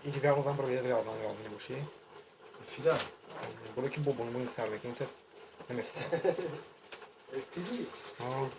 این گردن برای گردن باشی فیلم برای که بابون باید تر بکنی تا نمیفهم تیزی آه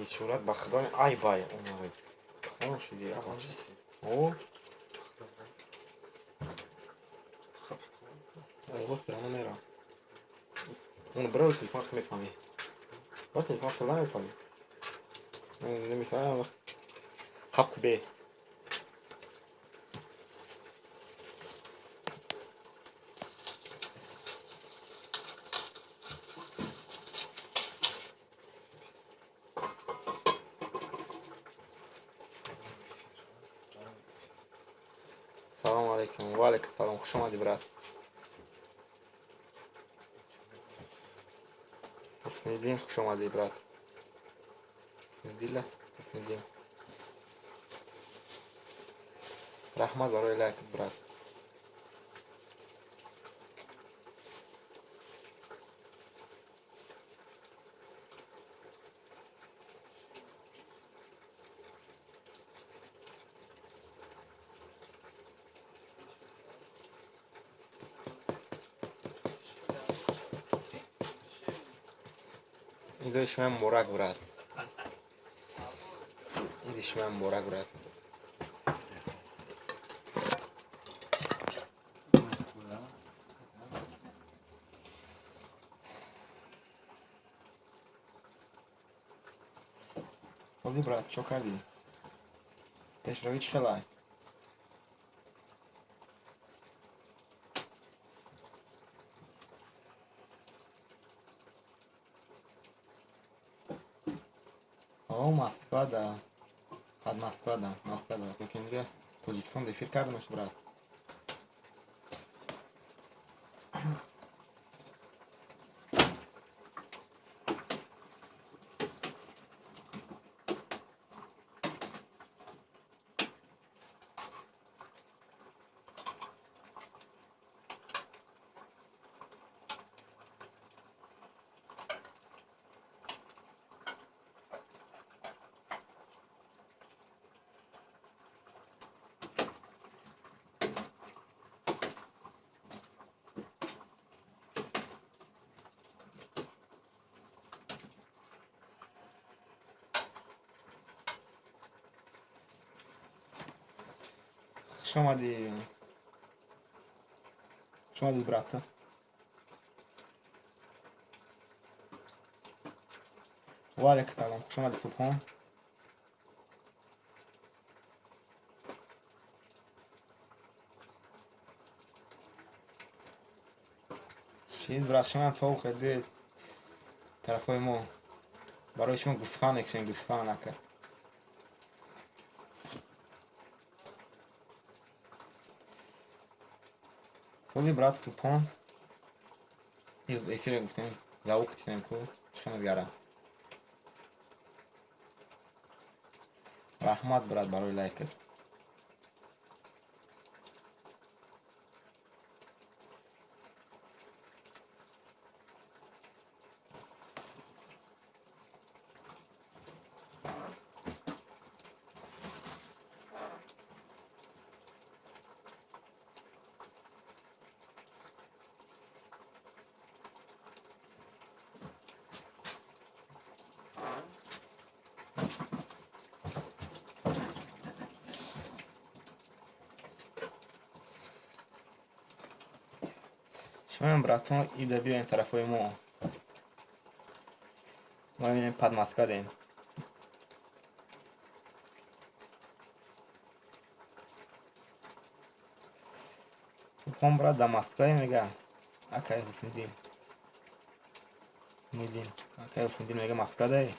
شورت بخدای ای بای اونایی خون شدی آقا او اون سلام میرم اون برای تلفن میفهمی با تلفن کلا میفهمی نمیفهمم خب به سلام علیکم و علیکم سلام خوش اومدی برات اسنیدین خوش اومدی برات اسنیدیله اسنیدین رحمت برای لایک برات ایدش من مورک برات ایدش من مورک برات خودی برات چو کردی پیش روی چی خلای او Moskva da had Moskva da که پوزیکسیون دیفیر کردمش برات شما دی برات و علیکم سلام خوش اومدی صبحان شید برات شما تو خیلی طرفای ما برای شما گوسفند اکشن گوسفند نکرد خیلی برات صبحان Efir gفتیم لاوک تیم کو چخم بیارم رحمت برات برای لایک شما براتون ایده بیاین طرفای ما ببینیم پد ماسکا دیم هم برات دماسکای میگه اکای حسین دین میدین اکای حسین دین میگه ماسکا دی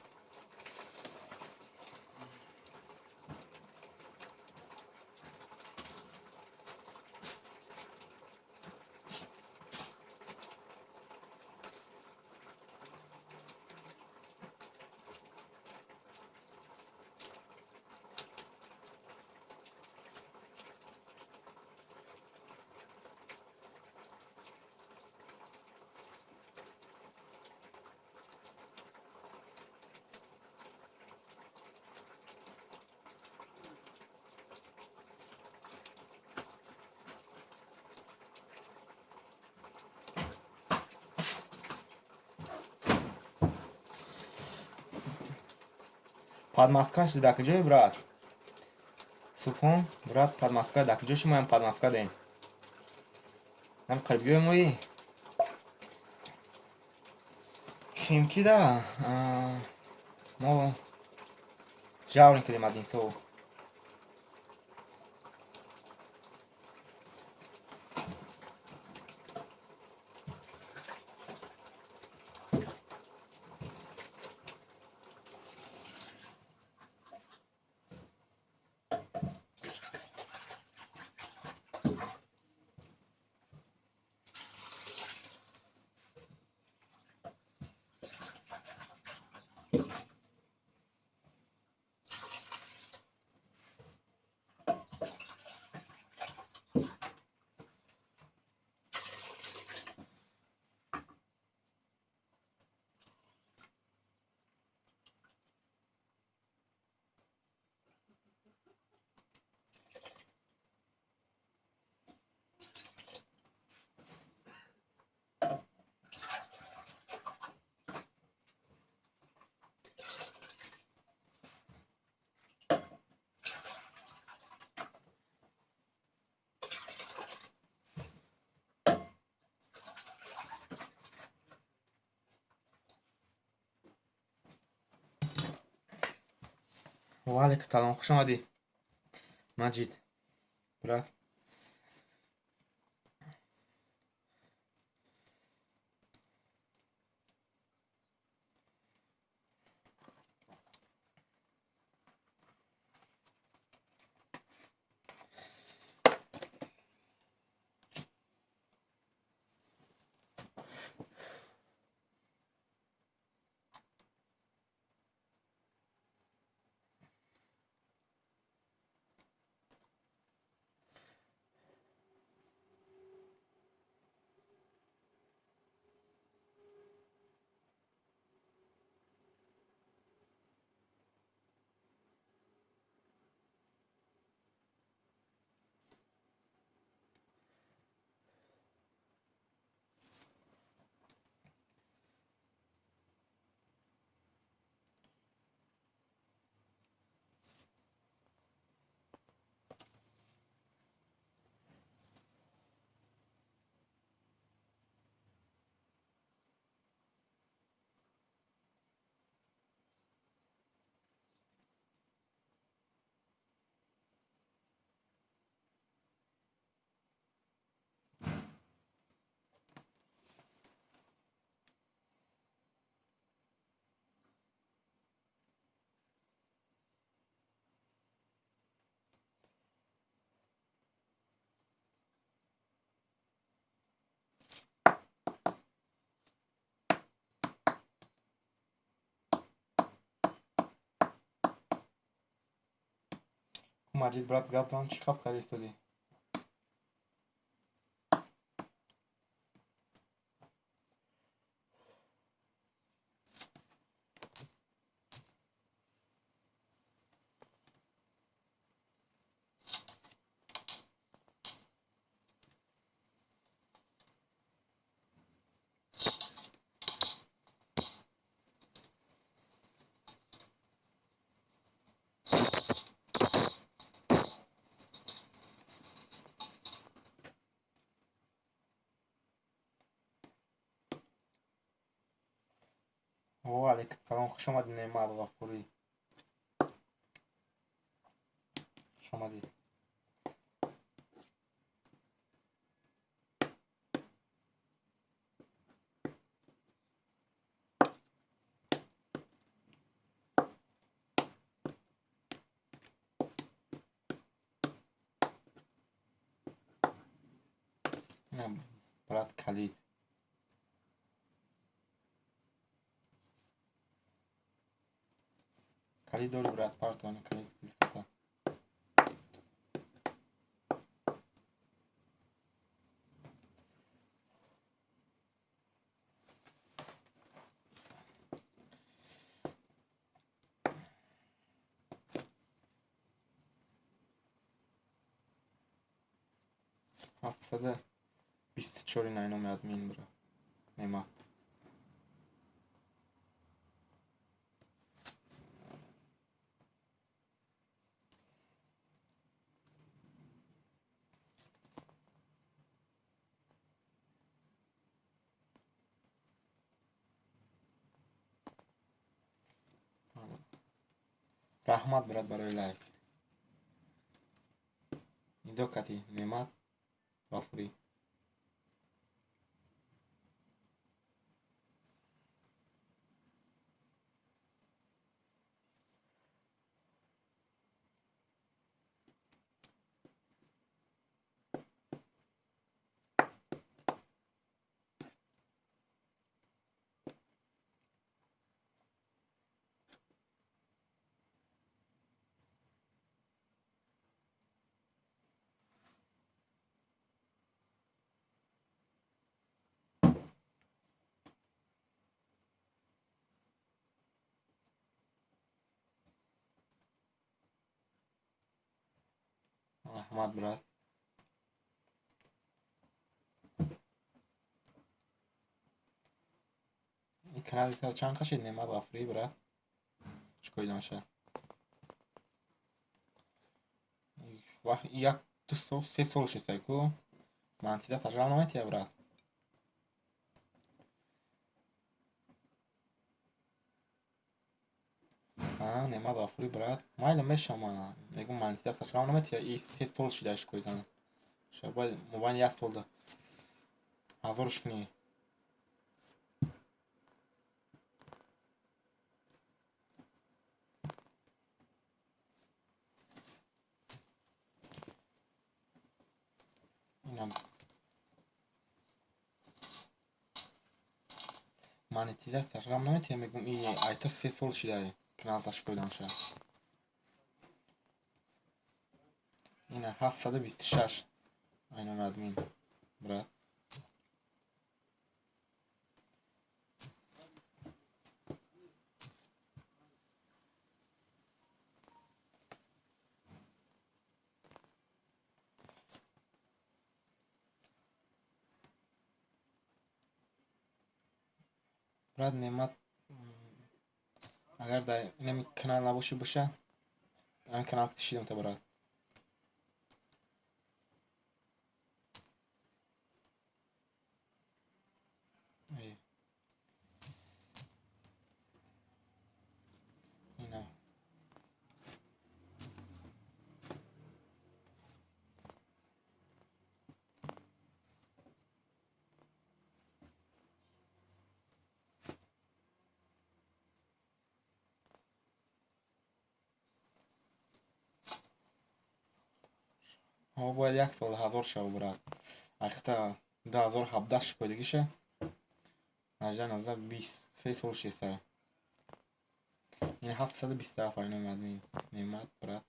پد ماسکاش دیده کجای برات سپون برات پد ماسکا دیده کجاش ما هم پد ماسکا دیم هم قربیوی مویی کیمکی ده ما جاورین کدیم ادین سو و علیک سلام خوش آمدی مجید برات Majid брат гаптон чӣ хаб кард истоди? وعلیکم سلام، خوش آمدید. نعمت غفوری، خوش آمدید. اینم برات کلید. کلید داری برات پارتون کلید دیگه. هفتصد بیست چوری نینو میاد مین برا نعمت. رحمت برات برای لایک. ایدو کتی نعمت غفوری. رحمت برات. این کانال سر چند کشید نعمت غفوری برات چکوی دانشه وقت یک دو سال سه سال شده کو من تیده تجربه نمیتیه برات. نعمت غفوری برات مایل میشم میگم من تیده تجربه نمیتیه این سه سال شده اش کوی دانه شاید موبایل یک سال ده هزارش کنی. اینم من تیده تجربه نمیتیه میگم این ایتا سه سال شده کنال تاش کوی دانشه. اینه 726 اینم ادمین برات. برات نعمت اگر در اینم کانال نباشه باشه این کانال کشیدم تا برات. اینه ها باید یک سال هزار شو برات اختا 2017 شکودگیشه نجده 23 سال شیسته. این 727 اینو مدنی نعمت برات.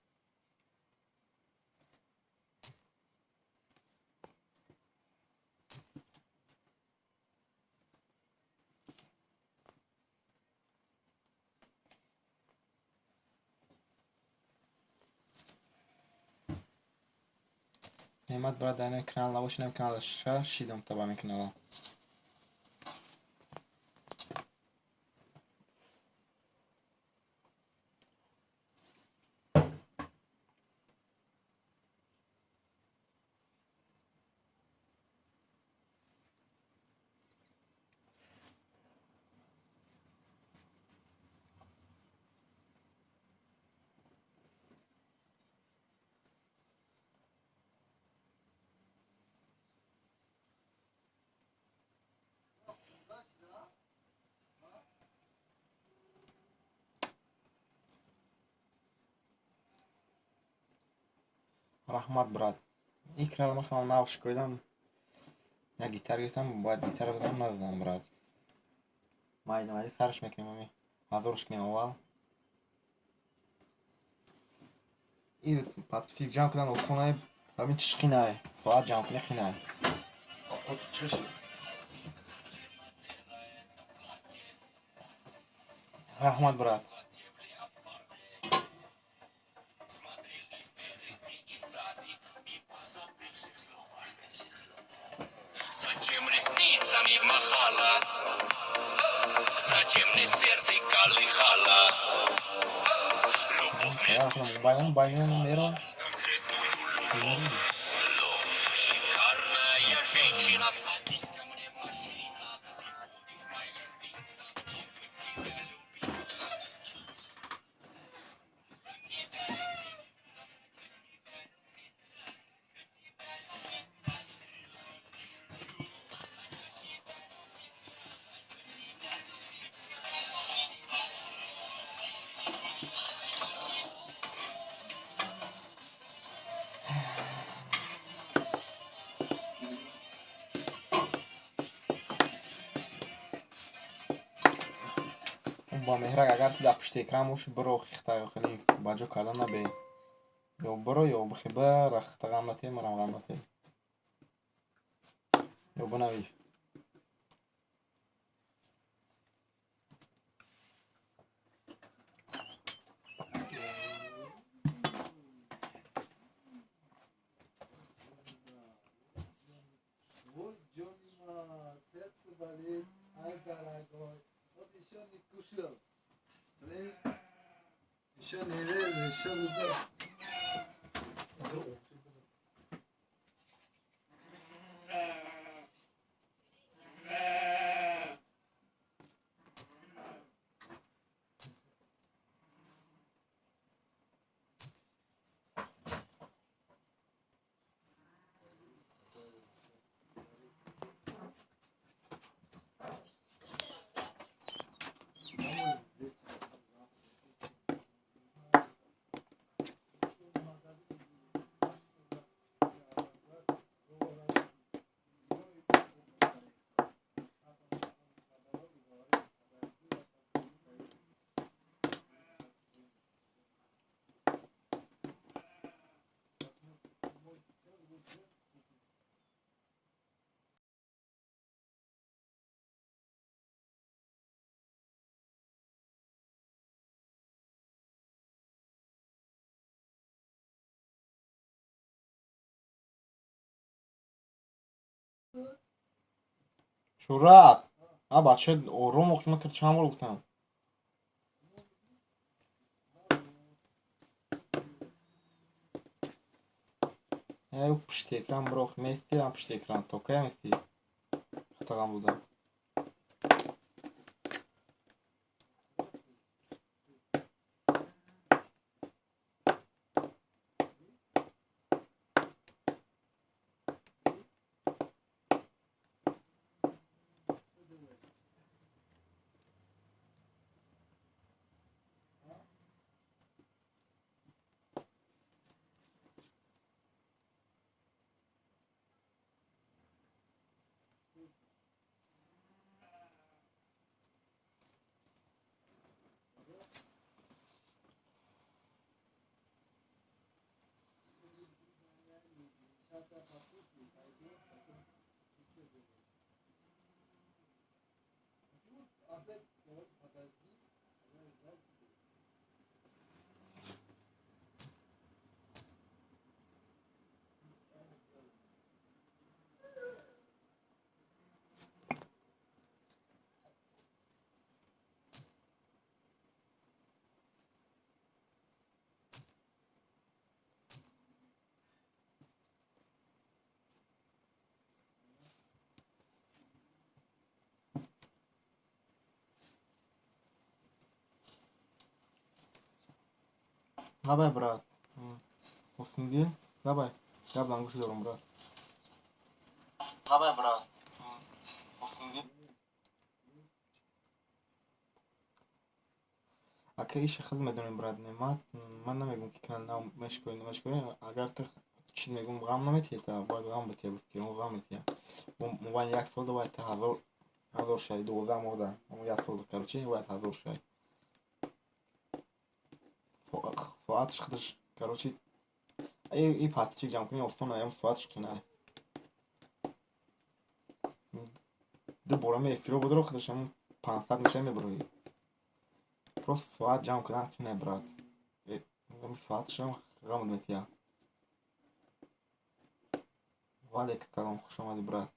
Ne'mat, брат, дар канал набошинем, канал шидам та ба ми канала. Раҳмат, брат. Икрам махам навш коидам. Як гитар гирифтам, бояд гитара бизанам, назадам, брат. Майда майда сарш мекунем ами. Азорш кунем аввал. Ир подписчик ҷамъ кудан осонае, ҳамин чиш қинае. Соат ҷамъ кунӣ қинае. Раҳмат, брат. Зачем ресницами махала? Зачем мне сердце колыхало? Любовь мне байон меро. шикарная женщина, садись ко мне, машина. Ба меҳрак агар ту дар пушти экран бошӣ, биро хихта хеле ба ҷо кардан набе. Ё биро ё бихи бира хихта ғам натем, марам ғам натем. Ё бинавис. Вот Джонима, сердце болит, ай, дорогой. Вот еще не кушал. Блин, еще не режу, еще не да. Шурак. Бача ором оқи, ман чанд бор гуфтам. Ё пушти экран бирох мести, ам пушти экран токая мести. Хатагам будам. Давай, брат. Хусниди. Давай. Габдан гӯш дорум, брат. Давай, брат. Хусниди. Ака иши хеле медонем, брат. Ман намегум ки канал мешкони. Агар ты чӣ мегум ғам наметиҳи, та бояд ғам бития, бификрӣ ғам метия. Мубайн 1 сол давай та 1000 шай 12 моҳ 1 сол короче давай 1000 шай. Соатш худаш короче и пастичек ҷамъ кунӣ осон аям соатш кинай. Ду бора мефиро будро худаш ҳамун 500 мешай мебарои. Просто соат ҷамъ кунам кинай, брат. Соатшам ғам метия. Валейкум салом, хуш омадӣ, брат.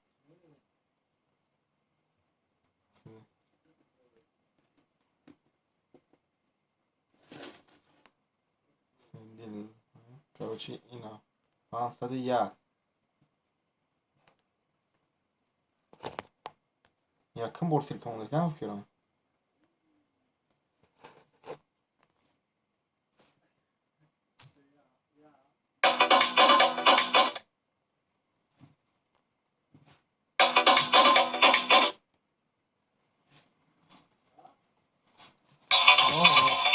Короче ина 501 якум бор телефон дестам фикрам.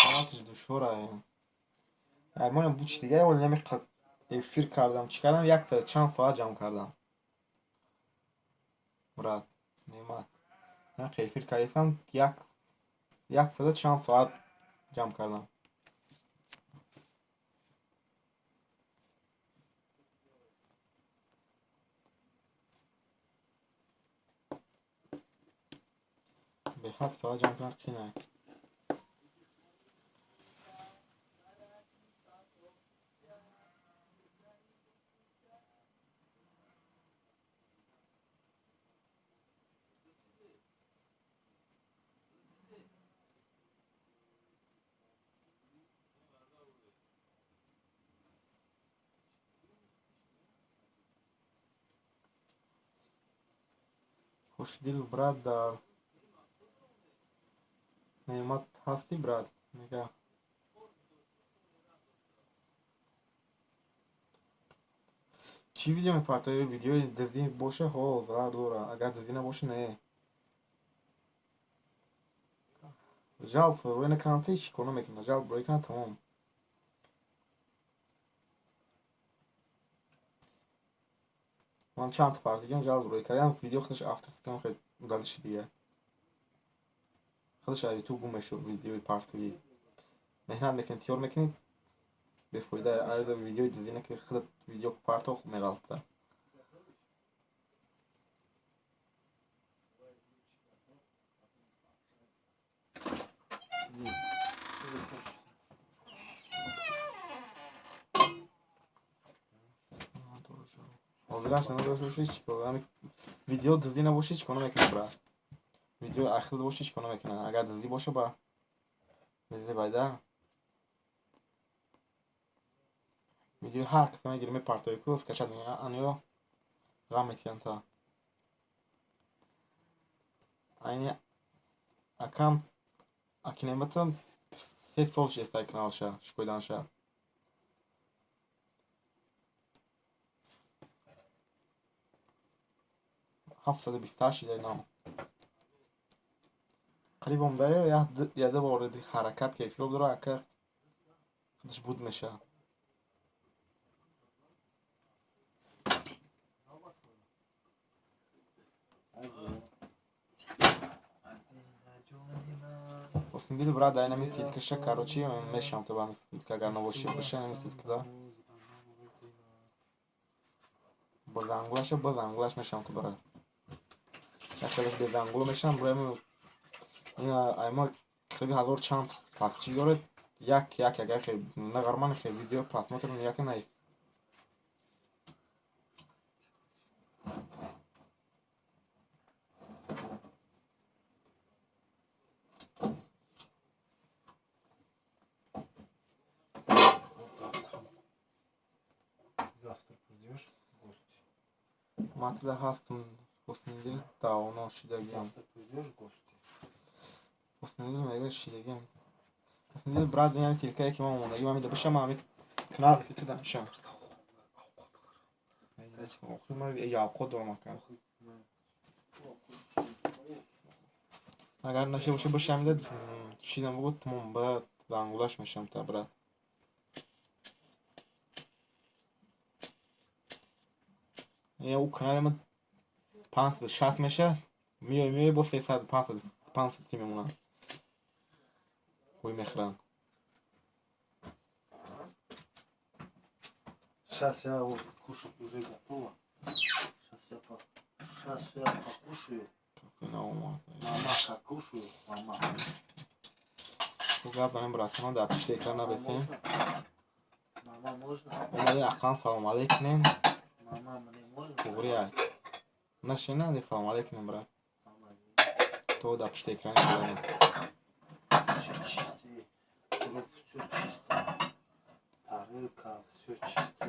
Санатиш душвора. Ман буд чи дига вол нами эфир кардам. Чӣ кардам? Чанд соат ҷамъ кардам. Брат, немат. Эфир кардам 100 чанд соат ҷамъ кардам. Беҳад соат ҷамъ кардам кинай. Хушдил, брат, дар неъмат ҳастӣ, брат? Мега чӣ видео мепартоӣ? Видеои дизӣ боша ҳо зарар дора, агар дизӣ набоша не. Жалб рӯй накунам ти чӣ кор намекунад? Жалб рӯй кунад тамом. Ман чанд та партигам жалб рӯй кардам. Видео худаш автоскан хеле удалиши дига. Худаш аз ютуб гум мешуд видеои партигӣ. Меҳнат мекунӣ, тиёр мекунӣ, бефоида. Айда видеои дизӣ накунӣ, худат видео парто меғалтад. ҳозираш надошта чӣ кор? Видео дизӣ набоши чӣ кор намекунад, брат? Видеои ахил боши чӣ кор намекунад? Агар дизӣ боша ба дизӣ байда видеои ҳар киса мегирӣ мепартоӣ ку скачат мекунӣ. Аниё ғам метиҳанд та. Айни акам акинематам 3 сол шестай каналша шикоиданша. ҳафтсаду бисту ҳашт шида инам. Қариб омдае яда бори ҳаракат ки эфироб дора ака худаш буд меша. Хусндил, брат, дай нами стилкаша короче мешам то ба стилка агар набоши баша нами стилка да. Базангулаш мешам то брат. Якалаш безангул мешам брат. Ина айма қариби 1000 чанд подписчик дорад. Як агар хеле нагарман хеле видео просмотр як най. Матла ҳастм Хусндил давно шидагиам. Хусндил мега шидагиам. Şimdi brad yani tilkaya kim olmalı? İmam da başa mami. Kınar ki tüden şan. Okuma bir ya kod olmak. Agar naşe başı başamda çiğdem bu tamam ba ulaşmışım ta brad. Ya o kanalıma pansız şans meşe. Miyo bu sesad pansız timimuna. Koy mehran. Сейчас я вот кушать уже готово. Сейчас я покушаю. Fena olmaz. Мама, как кушаю, мама. Bu kadar bıraksana da işte ekrana besin. Мама, можно? Ona da akan salam aleyküm. Мама, мне можно? Doğru Нашина de salam aleyküm bırak. Мама, To da işte ekrana koyalım. все чистые. Труп все чисто. Тарелка, все чисто.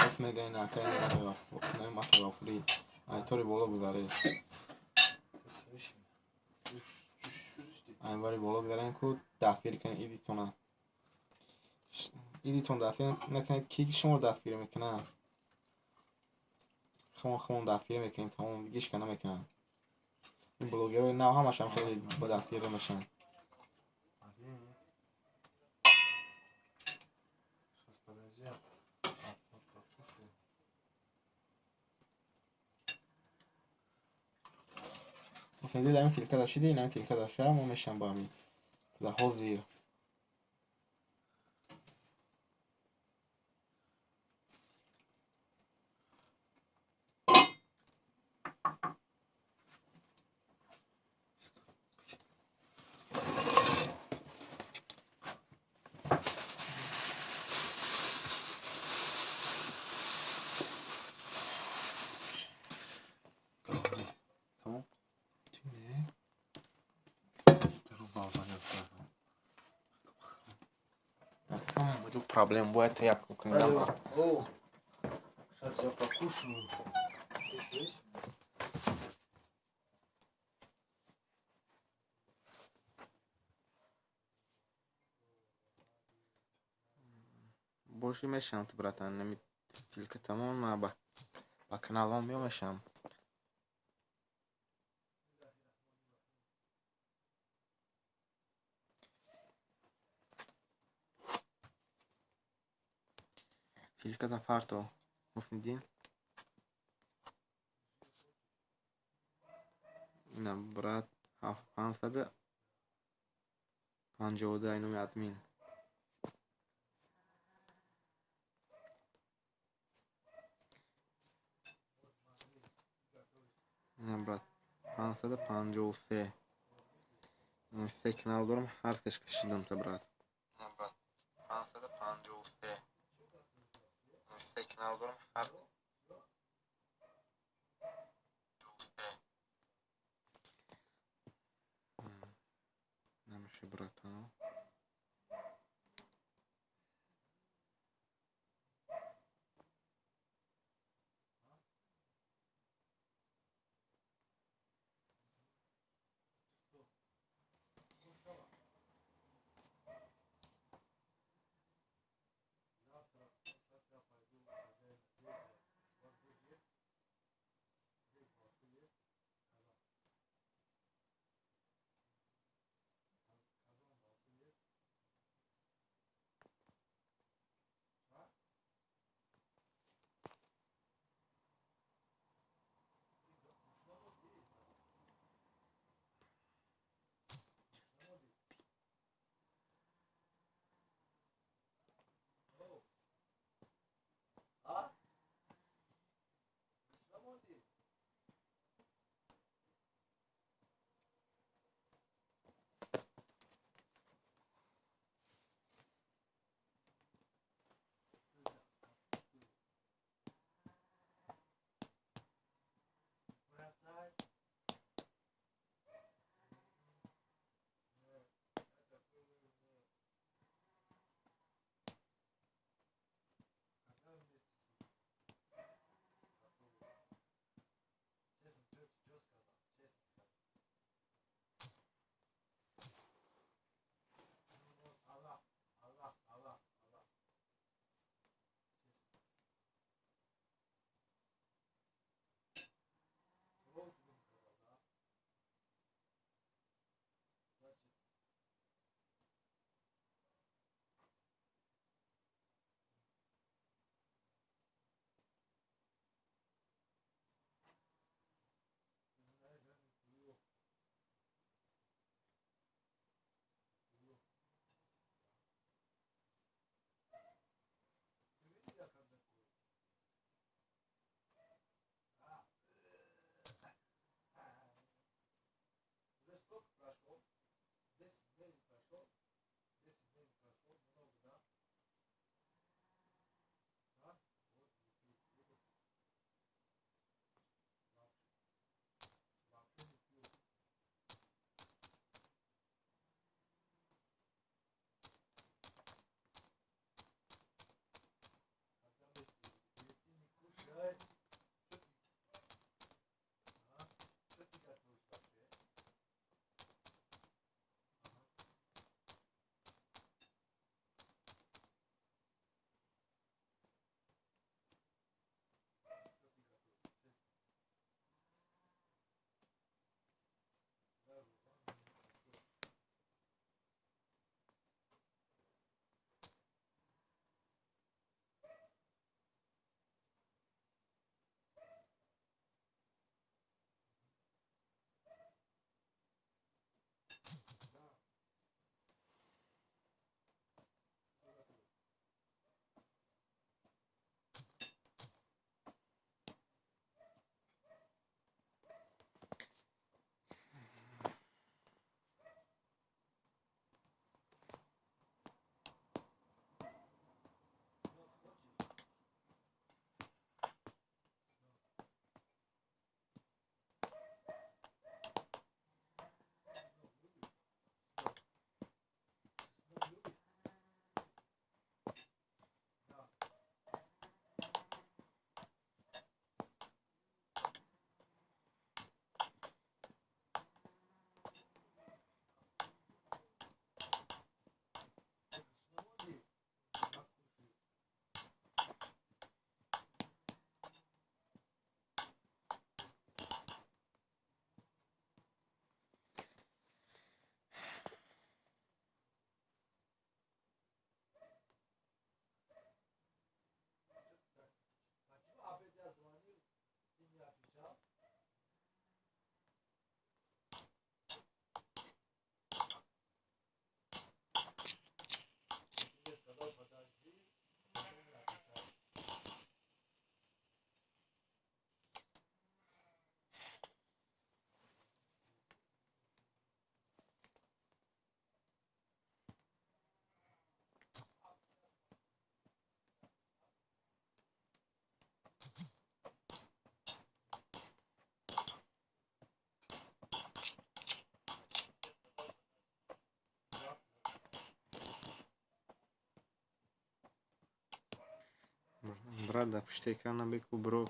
اسم گین اکران نمی‌آورد. نمی‌آورد وفری. ایتاری بالا بذاره. اینوری بالا بذارن که دستگیری کنه ایدیتونه. ایدیتون دستگیری نکنه کی شما دستگیری میکنه؟ خمون دستگیری میکنید تمام دیگهش کنه میکنن. این بلوگرای نه همش هم خیلی با دستگیری میشن. مثلا دیدم این فیلتر داشتی این فیلتر داشته هم میشن با همین لحاظ زیر проблем будет я Алло, о, сейчас я покушаю. больше мешам ты братан нами только тамам по каналам я мешам Filka da parto Husniddin اینا برات 750 اینو ادمین اینا برات 553 این سه kanal دارم هر سش کشیدم تا برات اینا برات 553 این سه kanal دارم هر نمیشه برات фақат дар пушти экрана бигӯ бро.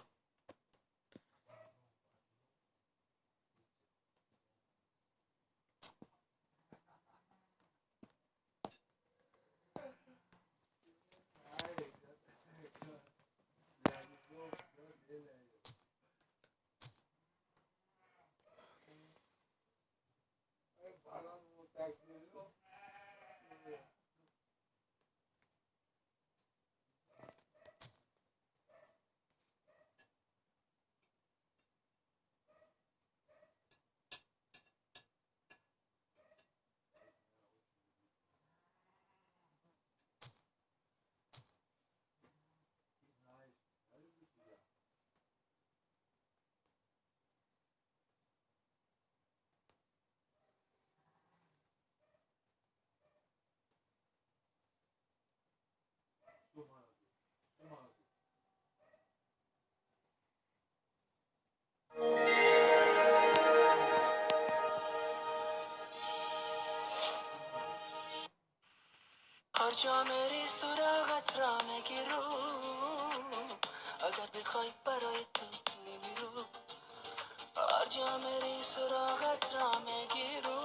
هر جا میری سراغت را میگیرو اگر بخوای برای تو نمیرو هر جا میری سراغت را میگیرو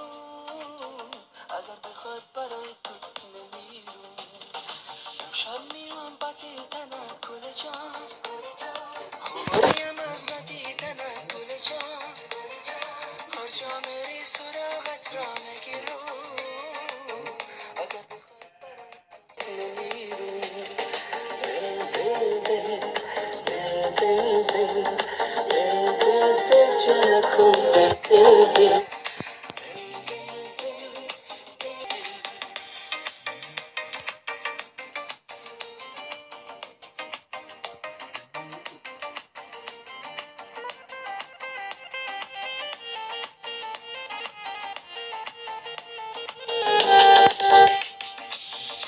اگر بخوای برای تو نمیرو شب میوان با دیدن گل جان خوبیم از ندیدن گل جان هر جا میری سراغت را میگیرو اگر بخوای برای تو نمیرو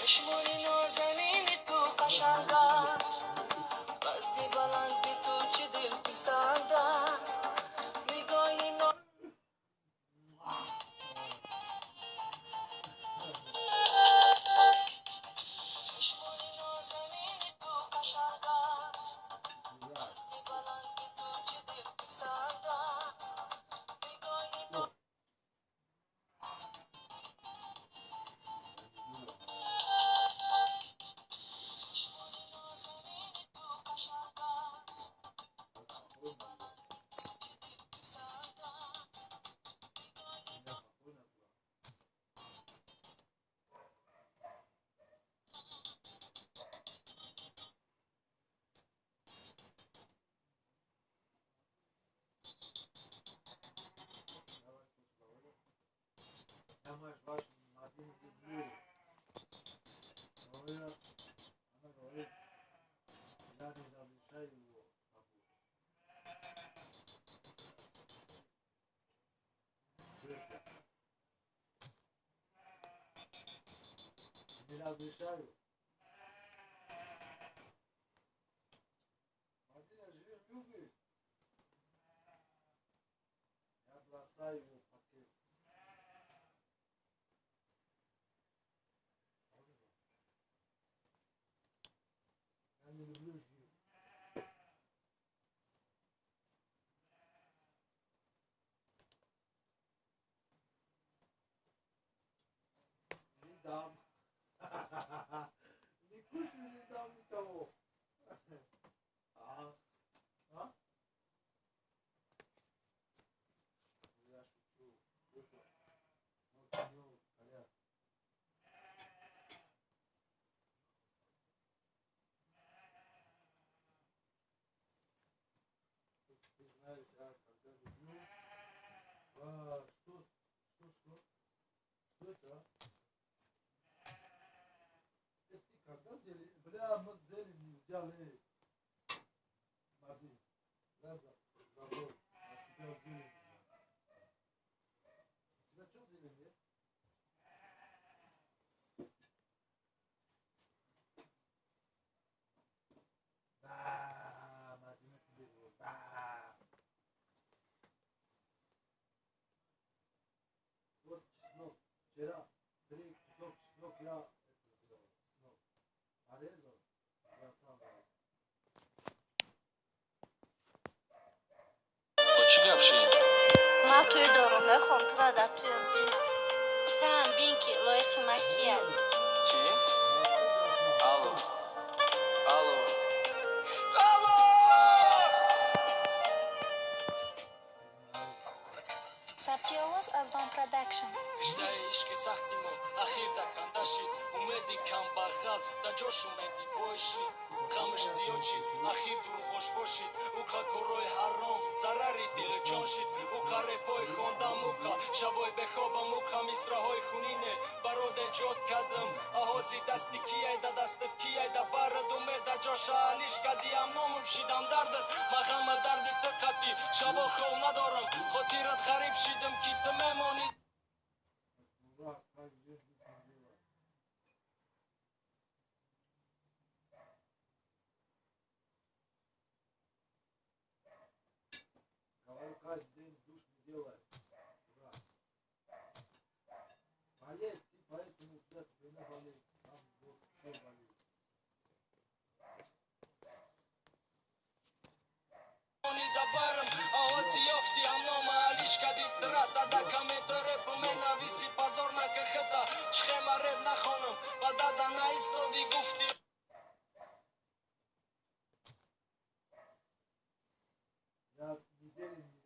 چشمانی نازنینی تو قشنگ است قدی بلندی تو چه دل پسند است نگاهی چشمانی نازنینی تو قشنگ است قدی بلندی تو چه دل پسند است نگاهی Бля, мы зелень взяли. Смотри, раза, заброс. А тебя зелень взяли. У тебя что зелень есть? Да, Мадина тебе говорит, да. Вот чеснок. Вчера 3 кусок чеснок я это сделал. Чеснок. Порезал. Красава. توی دارومه خونتر دا توی بینم تم بین که لایق مکیه چی؟ الو الو ثبتی آواز از دام پرودکشن اشتای عشقی سختیمون اخیر دا کنداشید اومدی کم برخل دا جوش اومدی باشید غمش زیاد شید اخیر دور خوش باشید او که کروی حرام ضرری دل جان شید او که رپای خوندم او که شبای بخوابم او که مصرهای خونینه براد جاد کردم آهازی دستی کیه دا دستت کیه دا برد اومد دا جاش علیش کدی هم نامم شیدم دردت مغم دردی تکتی شبا خو ندارم خاطرت غریب شیدم کی تو میمونی Murat, hadi gel bir tane var. Говорю, каждый день душ не делает. Мурат. Болеет, ты поэтому у тебя спина болеет. Там вот все болеет. دا برم آوازی یافتی هم نام علیش کدی ترد دادا کمیتره با من نویسی بازار نکه خدا چخه مرد نخونم و دادا نایستادی گفتی Я неделю